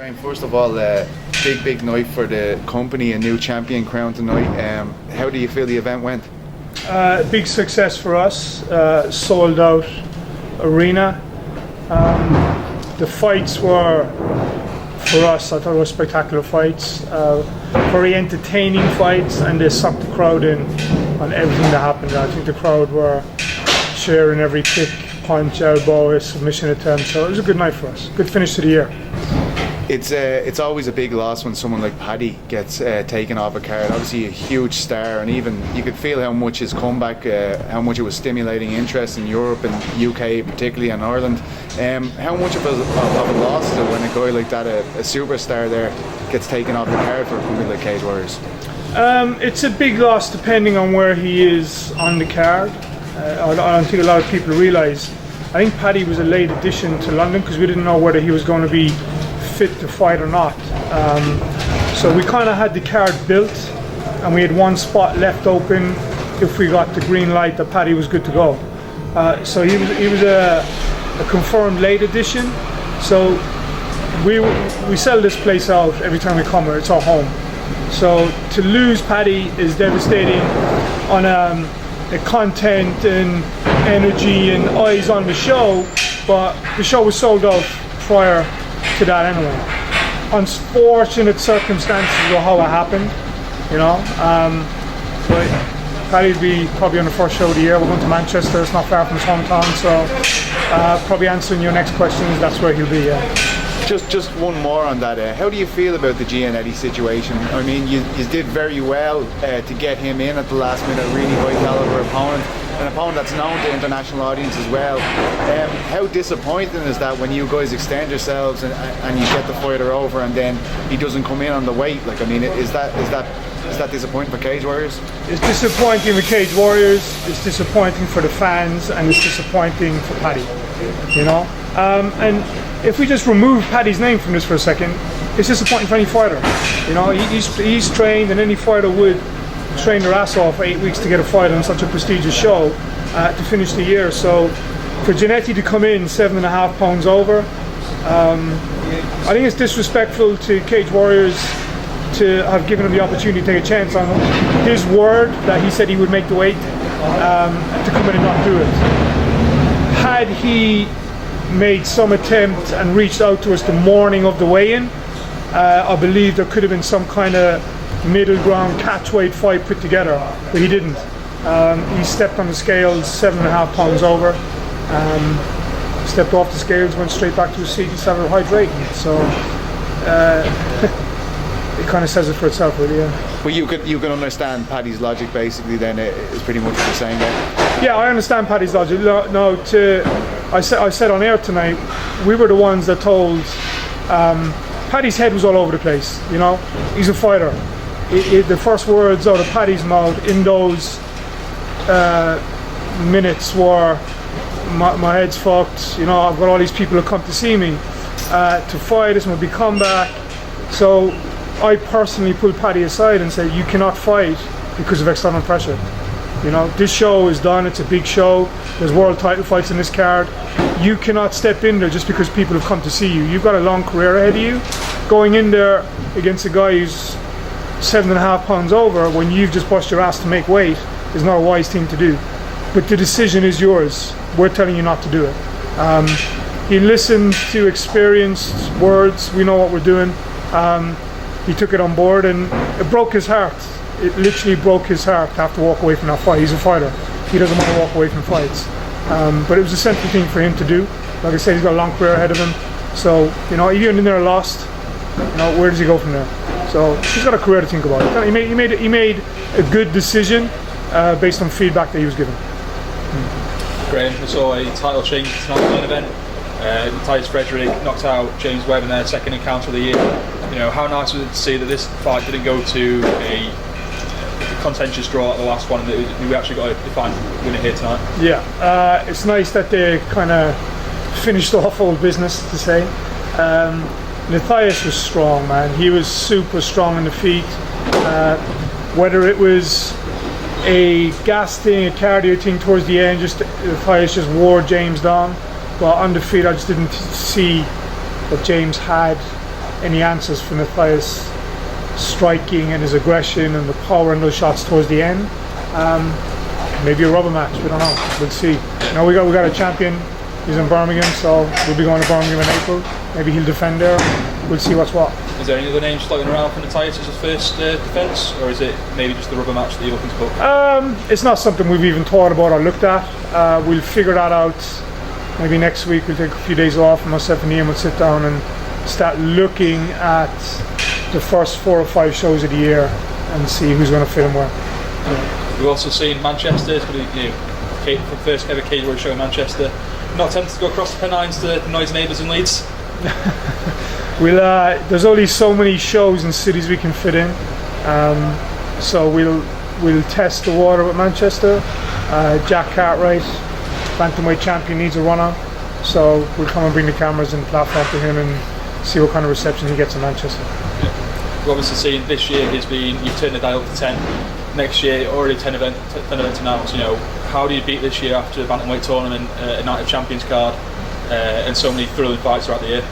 Graham, first of all, big night for the company, a new champion crowned tonight. How do you feel the event went? Big success for us, sold out arena. The fights were, for us, I thought were spectacular fights, very entertaining fights, and they sucked the crowd in on everything that happened. I think the crowd were sharing every kick, punch, elbow, submission attempt, so it was a good night for us. Good finish to the year. It's always a big loss when someone like Paddy gets taken off a card. Obviously a huge star, and even you could feel how much his comeback, how much it was stimulating interest in Europe and UK particularly, and Ireland. How much of a loss is it when a guy like that, a superstar there, gets taken off the card for a company like Cage Warriors? It's a big loss depending on where he is on the card. I don't think a lot of people realise. I think Paddy was a late addition to London because we didn't know whether he was going to be fit to fight or not. So we kind of had the card built, and we had one spot left open if we got the green light that Paddy was good to go. So he was a confirmed late addition. So we sell this place out every time we come here. It's our home. So to lose Paddy is devastating on the content and energy and eyes on the show, but the show was sold out prior to that anyway. Unfortunate circumstances of how it happened, you know. But Paddy'd be probably on the first show of the year. We're going to Manchester, it's not far from his hometown, so probably answering your next question is that's where he'll be, yeah. Just one more on that. How do you feel about the G and Eddie situation? I mean, you did very well to get him in at the last minute, a really high caliber opponent, an opponent that's known to international audience as well. How disappointing is that when you guys extend yourselves and you get the fighter over and then he doesn't come in on the weight? Like, I mean, is that disappointing for Cage Warriors? It's disappointing for Cage Warriors, it's disappointing for the fans, and it's disappointing for Paddy, you know. And if we just remove Paddy's name from this for a second, it's disappointing for any fighter. You know, he's trained, and any fighter would train their ass off for 8 weeks to get a fight on such a prestigious show to finish the year. So for Giannetti to come in 7.5 pounds over, I think it's disrespectful to Cage Warriors to have given him the opportunity to take a chance on his word that he said he would make the weight, to come in and not do it. Had he made some attempt and reached out to us the morning of the weigh-in, I believe there could have been some kind of middle ground catchweight fight put together, but he didn't. He stepped on the scales 7.5 pounds over, stepped off the scales, went straight back to his seat and started hydrating. So it kind of says it for itself, really. Yeah. Well, you can understand Paddy's logic basically. Then is pretty much what you're saying there. Yeah, I understand Paddy's logic. No, I said on air tonight, we were the ones that told Paddy's head was all over the place. You know, he's a fighter. The first words out of Paddy's mouth in those minutes were, "My head's fucked. You know, I've got all these people who come to see me to fight. It's my big comeback." So I personally pulled Paddy aside and said, "You cannot fight because of external pressure. You know, this show is done. It's a big show. There's world title fights in this card. You cannot step in there just because people have come to see you. You've got a long career ahead of you. Going in there against a guy who's 7.5 pounds over when you've just bust your ass to make weight is not a wise thing to do. But the decision is yours. We're telling you not to do it." He listened to experienced words. We know what we're doing. He took it on board, and it broke his heart. It literally broke his heart to have to walk away from that fight. He's a fighter. He doesn't want to walk away from fights. But it was a sensible thing for him to do. Like I said, he's got a long career ahead of him. So, you know, even in there lost, you know, where does he go from there? So he's got a career to think about. He made a good decision based on feedback that he was given. Graham, we saw a title change tonight main event. Matthias Frederick knocked out James Webb in their second encounter of the year. You know, how nice was it to see that this fight didn't go to a contentious draw at the last one, and that we actually got a defined winner here tonight? Yeah, it's nice that they kind of finished off old business, to say. Matthias was strong, man. He was super strong on the feet. Whether it was a gas thing, a cardio thing towards the end, just Matthias just wore James down. But on the feet, I just didn't see what James had any answers for Matthias striking and his aggression and the power in those shots towards the end. Maybe a rubber match, we don't know, we'll see. Now we got a champion, he's in Birmingham, so we'll be going to Birmingham in April. Maybe he'll defend there, we'll see what's what. Is there any other names floating around for Matthias as his first defence, or is it maybe just the rubber match that you're looking to book? It's not something we've even thought about or looked at. We'll figure that out maybe next week. We'll take a few days off and myself and Ian will sit down and start looking at the first 4 or 5 shows of the year and see who's going to fit in where. We've also seen Manchester, it's going to be the first ever Cage Warriors show in Manchester. Not tempted to go across the Pennines to annoy his neighbours in Leeds? There's only so many shows and cities we can fit in, so we'll test the water with Manchester. Jack Cartwright, bantamweight champion, needs a runner, so we'll come and bring the cameras and platform to him and see what kind of reception he gets in Manchester. We've obviously seen this year you've turned the dial up to 10. Next year already 10 events announced. How do you beat this year after a bantamweight tournament, a Night of Champions card, and so many thrilling fights throughout the year?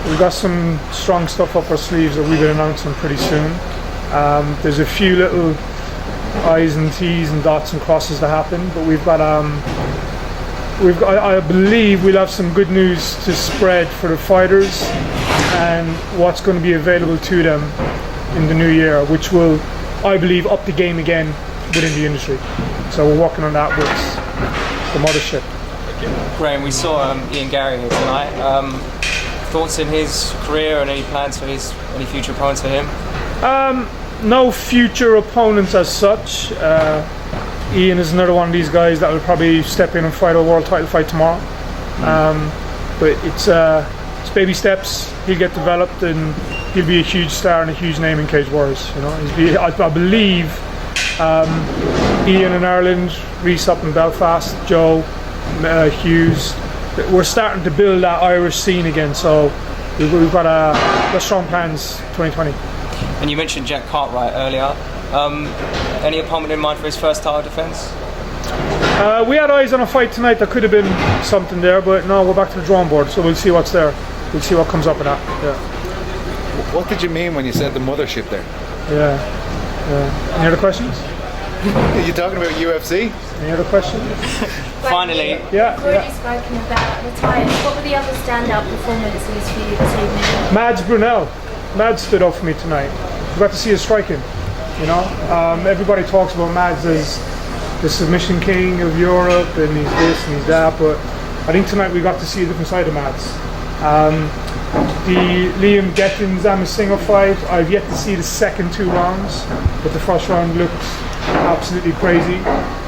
We've got some strong stuff up our sleeves that we'll be announcing pretty soon. There's a few little I's and T's and dots and crosses to happen, but I believe we'll have some good news to spread for the fighters and what's going to be available to them in the new year, which will, I believe, up the game again within the industry. So we're working on that with the mothership. Graham, we saw Ian Gary here tonight. Thoughts in his career and any plans for any future opponents for him? No future opponents as such. Ian is another one of these guys that will probably step in and fight a world title fight tomorrow. But it's baby steps. He'll get developed and he'll be a huge star and a huge name in Cage Warriors. I believe Ian in Ireland, Reese up in Belfast, Joe, Hughes. We're starting to build that Irish scene again, so we've got strong plans 2020. And you mentioned Jack Cartwright earlier. Any opponent in mind for his first title defence? We had eyes on a fight tonight that could have been something there, but no, we're back to the drawing board, so we'll see what's there. We'll see what comes up of that. Yeah. What did you mean when you said the mothership there? Yeah. Any other questions? Are you talking about UFC? Any other questions? Finally. Yeah. We've already spoken about Matthias. What were the other standout performances for you this evening? Mads Brunel. Mads stood up for me tonight. We got to see his striking. Everybody talks about Mads as the submission king of Europe and he's this and he's that, but I think tonight we got to see a different side of Mads. The Liam Gettins Amasinger fight, I've yet to see the second 2 rounds, but the first round looked absolutely crazy.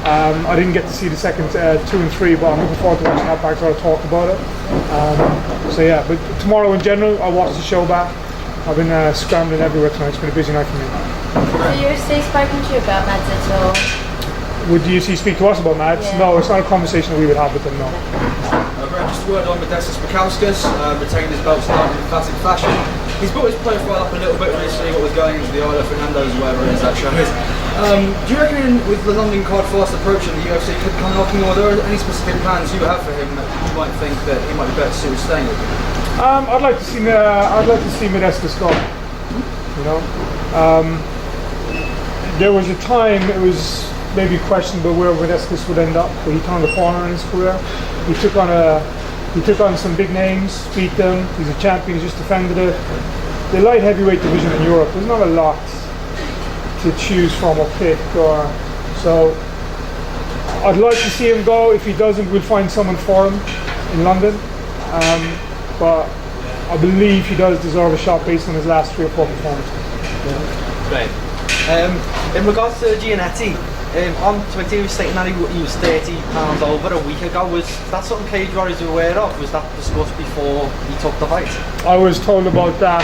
I didn't get to see the second 2 and 3, but I'm looking forward to watching that back, so I'll talk about it. But tomorrow in general, I'll watch the show back. I've been scrambling everywhere tonight. It's been a busy night for me. Have the UFC spoken to you about Mads at all? Would the UFC speak to us about Mads? Yeah. No, it's not a conversation that we would have with them, no. Just a word on Modestas Bukauskas, retained his belt tonight in classic fashion. He's brought his profile up a little bit recently, what was going into the Isla Fernando's or whatever it is that show is. Do you reckon with the London card fast approaching, the UFC could come knocking, or are there any specific plans you have for him that you might think that he might be better suited staying with? I'd like to see Modestas go. There was a time it was maybe questionable where Modestas would end up, but he turned a corner in his career. He took on some big names, beat them. He's a champion. He's just defended it. The light heavyweight division in Europe, there's not a lot to choose from or pick, so I'd like to see him go. If he doesn't, we'll find someone for him in London. But I believe he does deserve a shot based on his last 3 or 4 performances. Right. In regards to Giannetti, on Twitter he was stating that he was 30 pounds over a week ago. Was that something Cage Warriors were aware of? Was that discussed before he took the fight? I was told about that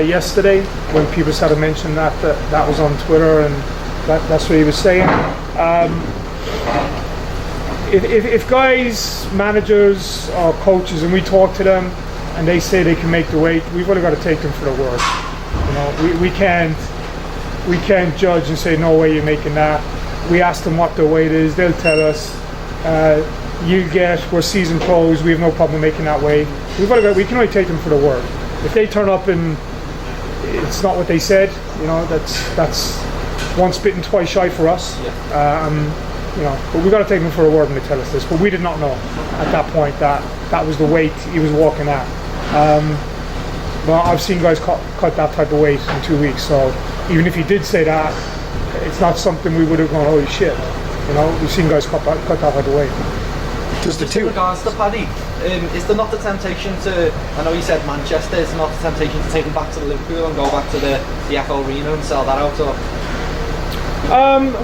yesterday when people started mentioning that was on Twitter, and that's what he was saying. If guys, managers or coaches, and we talk to them and they say they can make the weight, we've only got to take them for the word. We can't judge and say no way you're making that. We ask them what their weight is, they'll tell us. We're seasoned pros, we have no problem making that weight. We can only take them for the word. if they turn up and it's not what they said, you know, that's once bitten, twice shy for us. You know, but we got to take them for a word when they tell us this. But we did not know at that point that was the weight he was walking at. Well, I've seen guys cut that type of weight in 2 weeks. So even if he did say that, it's not something we would have gone, holy shit. You know, we've seen guys cut that type of weight. Just in regards to Paddy, is there not the temptation to, I know you said Manchester, is there not the temptation to take him back to Liverpool and go back to the Echo Arena and sell that out? Or?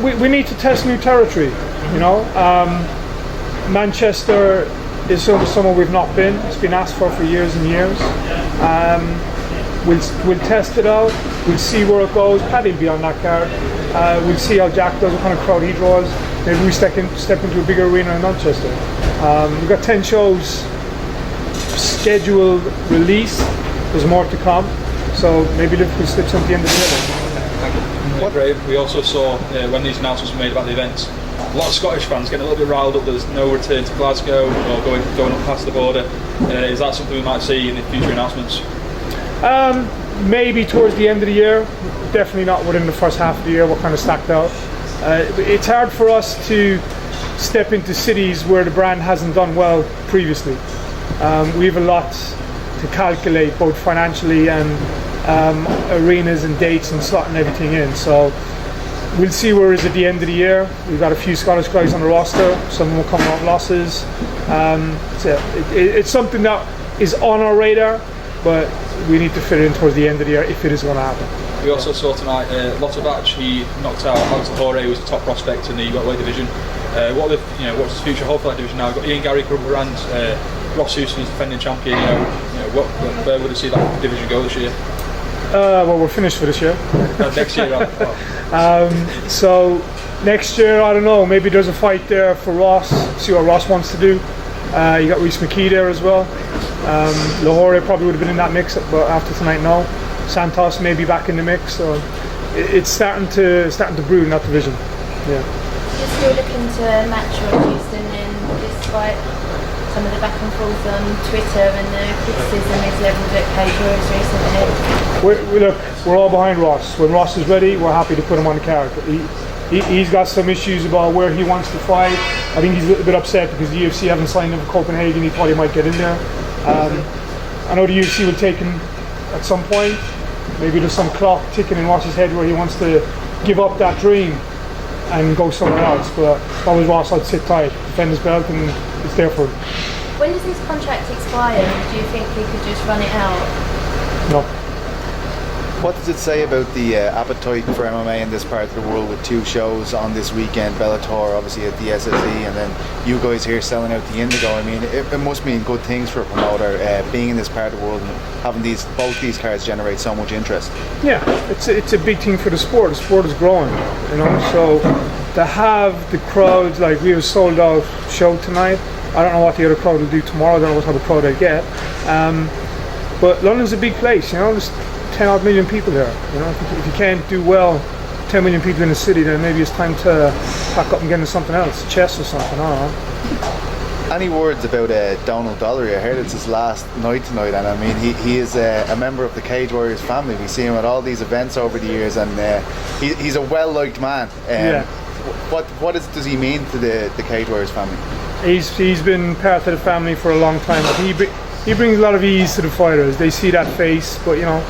We need to test new territory, you know. Manchester is somewhere we've not been. It's been asked for years and years. We'll test it out. We'll see where it goes. Paddy will be on that card. We'll see how Jack does, what kind of crowd he draws. Maybe we step into a bigger arena in Manchester. We've got 10 shows scheduled release. There's more to come. So maybe Liverpool slips at the end of the year. Graham, we also saw when these announcements were made about the events, a lot of Scottish fans getting a little bit riled up. There's no return to Glasgow or going up past the border. Is that something we might see in the future announcements? Maybe towards the end of the year. Definitely not within the first half of the year. We're kind of stacked out. It's hard for us to step into cities where the brand hasn't done well previously. We have a lot to calculate, both financially and arenas and dates and slotting everything in. So we'll see where it is at the end of the year. We've got a few Scottish guys on the roster. Some of them will come off losses. It's something that is on our radar, but we need to fit it in towards the end of the year if it is going to happen. We also saw tonight Lotterbatch. He knocked out Alex Lahore, who was the top prospect in the welterweight division. What's the future hope for that division now? We've got Ian Gary coming around, Ross Houston is defending champion. Where would you see that division go this year? Well, we're finished for this year. Next year, so next year, I don't know. Maybe there's a fight there for Ross. See what Ross wants to do. You got Reece McKee there as well. Lahore probably would have been in that mix, but after tonight, no. Santos may be back in the mix. So it's starting to brew in that division. Yeah. You're still looking to match Ross Houston then, despite some of the back and forth on Twitter and the criticism is levelled at Cage Warriors recently? We're all behind Ross. When Ross is ready, we're happy to put him on the card. He's got some issues about where he wants to fight. I think he's a little bit upset because the UFC haven't signed him for Copenhagen. He thought he might get in there. I know the UFC will take him at some point. Maybe there's some clock ticking in Ross's head where he wants to give up that dream and go somewhere else. But if I was Ross, I'd sit tight, defend his belt, and it's there for him. When does his contract expire? Do you think he could just run it out? No. What does it say about the appetite for MMA in this part of the world with 2 shows on this weekend, Bellator obviously at the SSE, and then you guys here selling out the Indigo? I mean, it must mean good things for a promoter being in this part of the world and having both these cards generate so much interest. Yeah, it's a big thing for the sport. The sport is growing, you know, so to have the crowds, like we have a sold out show tonight. I don't know what the other crowd will do tomorrow. I don't know what type of crowd I get. But London's a big place, you know. There's 10 odd million people there. You know, if you can't do well, 10 million people in the city, then maybe it's time to pack up and get into something else, chess or something. I don't know. Any words about Donald Dollery? I heard it's his last night tonight, and I mean he is a member of the Cage Warriors family. We see him at all these events over the years, and he's a well-liked man. Yeah. What does he mean to the Cage Warriors family? He's been part of the family for a long time. He brings a lot of ease to the fighters. They see that face, but you know,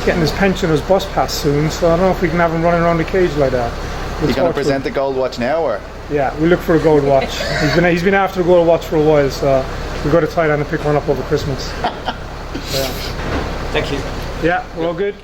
getting his pension or his bus pass soon, so I don't know if we can have him running around the cage like that. Are you going to present the gold watch now, or? Yeah, we look for a gold watch. He's been after the gold watch for a while, so we've got to tie down and pick one up over Christmas. Yeah. Thank you. Yeah, we're all good.